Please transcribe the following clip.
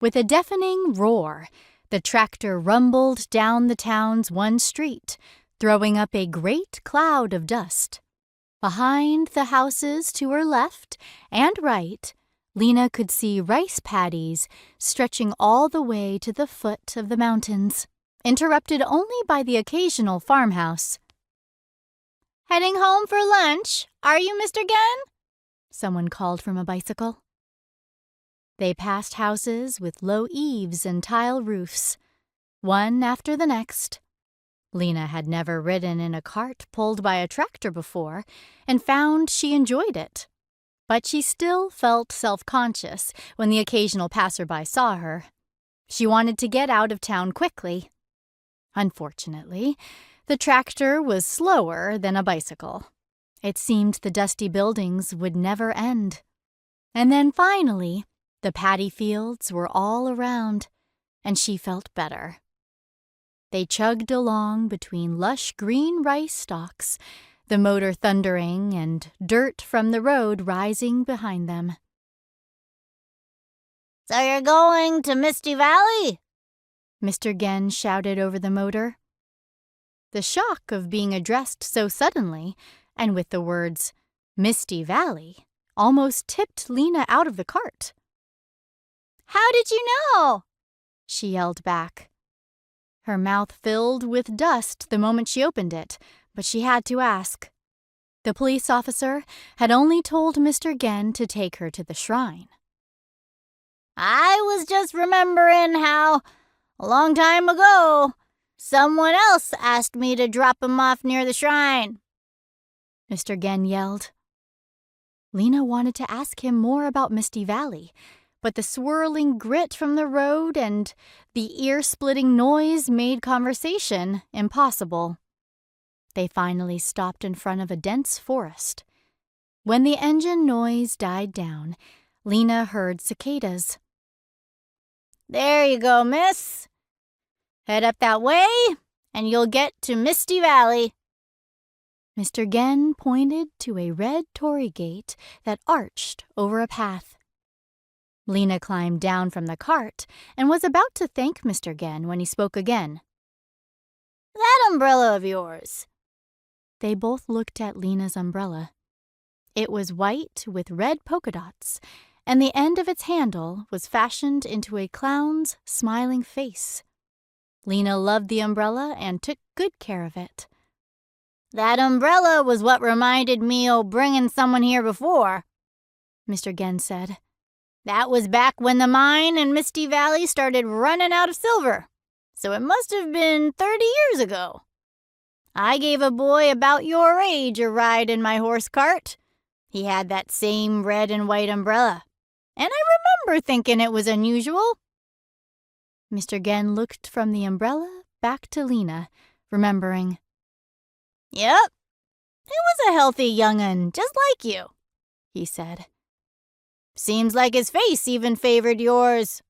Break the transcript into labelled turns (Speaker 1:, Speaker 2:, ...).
Speaker 1: With a deafening roar, the tractor rumbled down the town's one street, throwing up a great cloud of dust. Behind the houses to her left and right, Lina could see rice paddies stretching all the way to the foot of the mountains, interrupted only by the occasional farmhouse. "Heading home for lunch, are you, Mr. Genn?" someone called from a bicycle. They passed houses with low eaves and tile roofs, one after the next. Lina had never ridden in a cart pulled by a tractor before and found she enjoyed it. But she still felt self-conscious when the occasional passerby saw her. She wanted to get out of town quickly. Unfortunately, the tractor was slower than a bicycle. It seemed the dusty buildings would never end. And then finally, the paddy fields were all around, and she felt better. They chugged along between lush green rice stalks, the motor thundering and dirt from the road rising behind them. "So you're going to Misty Valley?" Mr. Genn shouted over the motor. The shock of being addressed so suddenly, and with the words, "Misty Valley," almost tipped Lina out of the cart. "How did you know?" she yelled back. Her mouth filled with dust the moment she opened it, but she had to ask. The police officer had only told Mr. Genn to take her to the shrine. "I was just remembering how, a long time ago, someone else asked me to drop him off near the shrine," Mr. Genn yelled. Lina wanted to ask him more about Misty Valley, but the swirling grit from the road and the ear-splitting noise made conversation impossible. They finally stopped in front of a dense forest. When the engine noise died down, Lina heard cicadas. "There you go, miss. Head up that way, and you'll get to Misty Valley." Mr. Genn pointed to a red torii gate that arched over a path. Lina climbed down from the cart and was about to thank Mr. Genn when he spoke again. "That umbrella of yours." They both looked at Lina's umbrella. It was white with red polka dots, and the end of its handle was fashioned into a clown's smiling face. Lina loved the umbrella and took good care of it. "That umbrella was what reminded me o' bringing someone here before," Mr. Genn said. "That was back when the mine in Misty Valley started running out of silver, so it must have been 30 years ago. I gave a boy about your age a ride in my horse cart. He had that same red and white umbrella, and I remember thinking it was unusual." Mr. Genn looked from the umbrella back to Lina, remembering. "Yep, it was a healthy young'un, just like you," he said. "Seems like his face even favored yours."